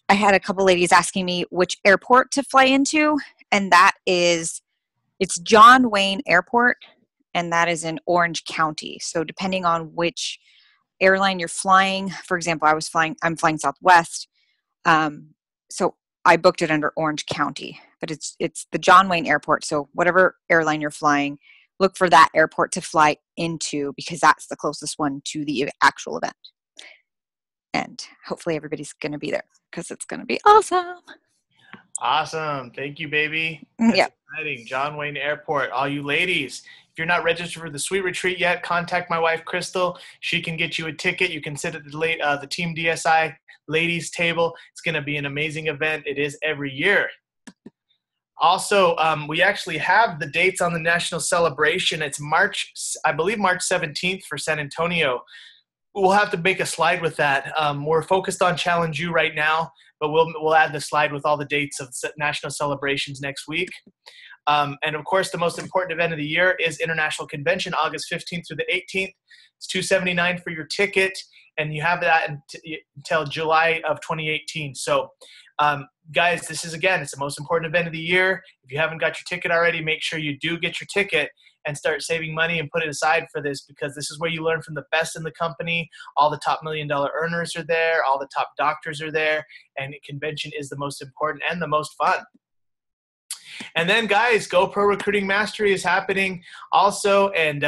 Speaker 5: had a couple ladies asking me which airport to fly into, and it's John Wayne Airport, and that is in Orange County. So depending on which airline you're flying, for example, I'm flying Southwest. So I booked it under Orange County, but it's the John Wayne Airport. So whatever airline you're flying, look for that airport to fly into, because that's the closest one to the actual event. And hopefully everybody's going to be there, because it's going to be awesome.
Speaker 2: Awesome. Thank you, baby. That's exciting. John Wayne Airport. All you ladies, if you're not registered for the Sweet Retreat yet, contact my wife, Crystal. She can get you a ticket. You can sit at the Team DSI ladies table. It's going to be an amazing event. It is every year. Also, we actually have the dates on the national celebration. It's I believe March 17th for San Antonio. We'll have to make a slide with that. We're focused on Challenge U right now, but we'll add the slide with all the dates of national celebrations next week. And of course, the most important event of the year is International Convention, August 15th through the 18th. It's $279 for your ticket, and you have that until July of 2018. So, guys, this is, again, it's the most important event of the year. If you haven't got your ticket already, make sure you do get your ticket and start saving money and put it aside for this, because this is where you learn from the best in the company. All the top $1 million earners are there. All the top doctors are there. And convention is the most important and the most fun. And then, guys, GoPro Recruiting Mastery is happening also. And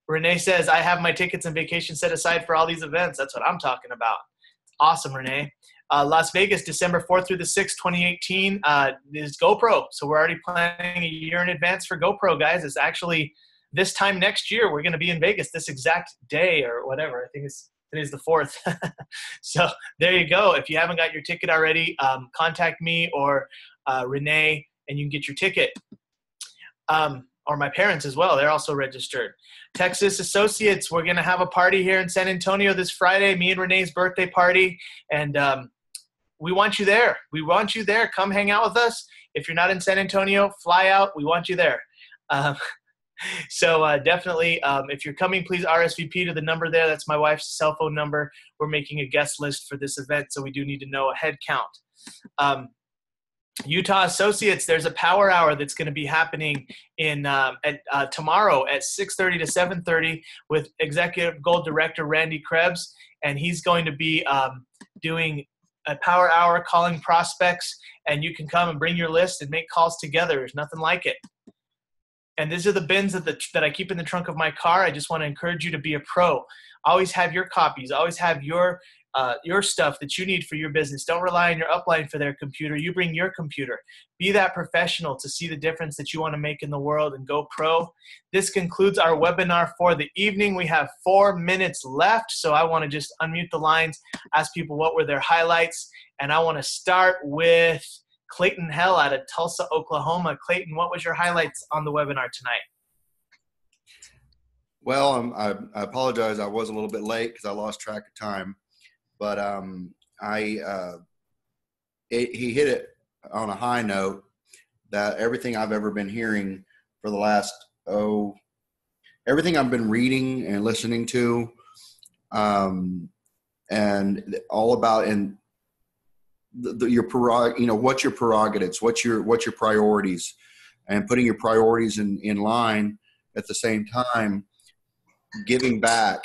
Speaker 2: Renee says, I have my tickets and vacation set aside for all these events. That's what I'm talking about. Awesome, Renee. Las Vegas, December 4th through the 6th, 2018 is GoPro. So we're already planning a year in advance for GoPro, guys. It's actually this time next year. We're going to be in Vegas this exact day or whatever. I think today's the 4th. So there you go. If you haven't got your ticket already, contact me or Renee, and you can get your ticket. Or my parents as well. They're also registered. Texas Associates, we're going to have a party here in San Antonio this Friday, me and Renee's birthday party. And we want you there. We want you there. Come hang out with us. If you're not in San Antonio, fly out. We want you there. So definitely, if you're coming, please RSVP to the number there. That's my wife's cell phone number. We're making a guest list for this event, so we do need to know a head count. Utah Associates, there's a power hour that's going to be happening tomorrow at 6:30 to 7:30 with Executive Gold Director Randy Crebs, and he's going to be doing a power hour calling prospects, and you can come and bring your list and make calls together. There's nothing like it. And these are the bins that I keep in the trunk of my car. I just want to encourage you to be a pro. Always have your copies. Always have your stuff that you need for your business. Don't rely on your upline for their computer. You bring your computer. Be that professional to see the difference that you want to make in the world and go pro. This concludes our webinar for the evening. We have 4 minutes left, so I want to just unmute the lines, ask people what were their highlights, and I want to start with Clayton Hell out of Tulsa, Oklahoma. Clayton, what was your highlights on the webinar tonight?
Speaker 6: Well, I apologize. I was a little bit late because I lost track of time, but he hit it on a high note that everything I've ever been hearing for the last, everything I've been reading and listening to, and all about what's your prerogatives, what's your priorities, and putting your priorities in line at the same time. Giving back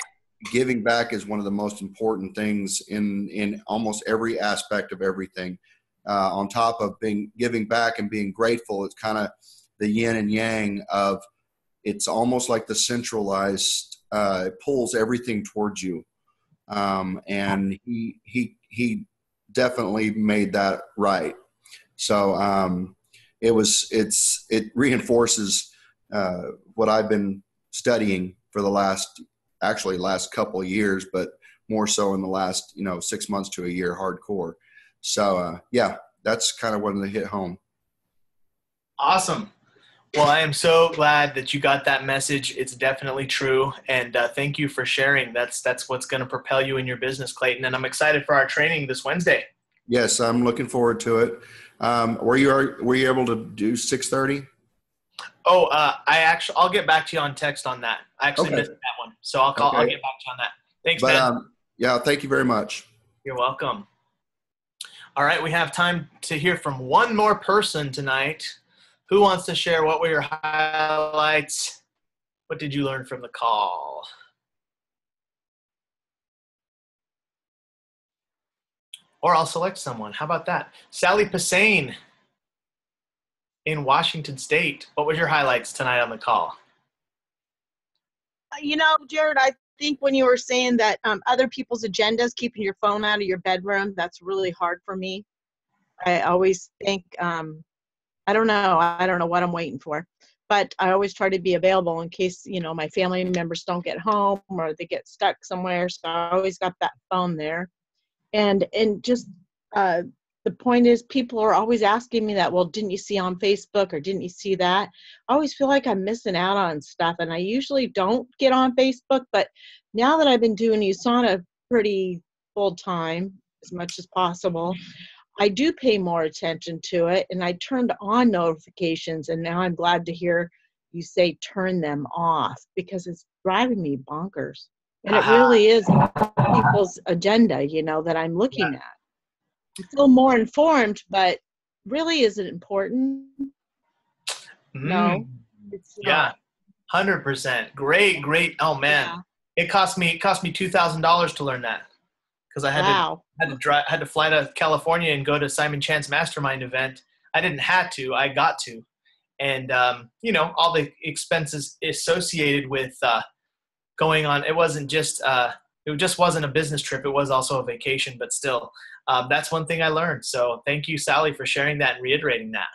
Speaker 6: is one of the most important things in almost every aspect of everything. On top of giving back and being grateful, it's kind of the yin and yang of, it's almost like the centralized, it pulls everything towards you. And he definitely made that right. So it reinforces what I've been studying for the last couple of years, but more so in the last 6 months to a year, hardcore. So yeah, that's kind of when they hit home.
Speaker 2: Awesome. Well, I am so glad that you got that message. It's definitely true. And thank you for sharing. That's what's going to propel you in your business, Clayton. And I'm excited for our training this Wednesday.
Speaker 6: Yes, I'm looking forward to it. Were you able to do 6:30?
Speaker 2: Oh, I'll get back to you on text on that. I actually missed that one. So I'll get back to you on that. Thanks, man.
Speaker 6: Yeah, thank you very much.
Speaker 2: You're welcome. All right, we have time to hear from one more person tonight. Who wants to share what were your highlights? What did you learn from the call? Or I'll select someone. How about that? Sally Passain in Washington State. What was your highlights tonight on the call?
Speaker 7: Jared, I think when you were saying that other people's agendas, keeping your phone out of your bedroom, that's really hard for me. I always think, I don't know what I'm waiting for, but I always try to be available in case, my family members don't get home or they get stuck somewhere. So I always got that phone there. And just, the point is, people are always asking me that, well, didn't you see on Facebook or didn't you see that? I always feel like I'm missing out on stuff, and I usually don't get on Facebook, but now that I've been doing USANA pretty full time, as much as possible, I do pay more attention to it, and I turned on notifications, and now I'm glad to hear you say turn them off, because it's driving me bonkers. And it really is people's agenda, that I'm looking at. I feel more informed, but really, is it important? No, it's not.
Speaker 2: Yeah, 100%. Great. Oh man, yeah. It cost me $2,000 to learn that, because I had to fly to California and go to Simon Chan's mastermind event. I didn't have to, I got to, and all the expenses associated with going on. It wasn't just it just wasn't a business trip. It was also a vacation, but still. That's one thing I learned. So thank you, Sally, for sharing that and reiterating that.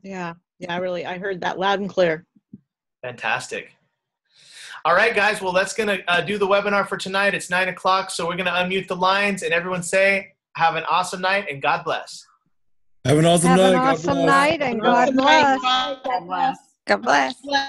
Speaker 7: Yeah, I heard that loud and clear.
Speaker 2: Fantastic. All right, guys. Well, that's going to do the webinar for tonight. It's 9 o'clock, so we're going to unmute the lines, and everyone say, have an awesome night, and God bless.
Speaker 3: Have an awesome night.
Speaker 8: Have an awesome night, and God bless.
Speaker 5: God bless.
Speaker 7: Bless.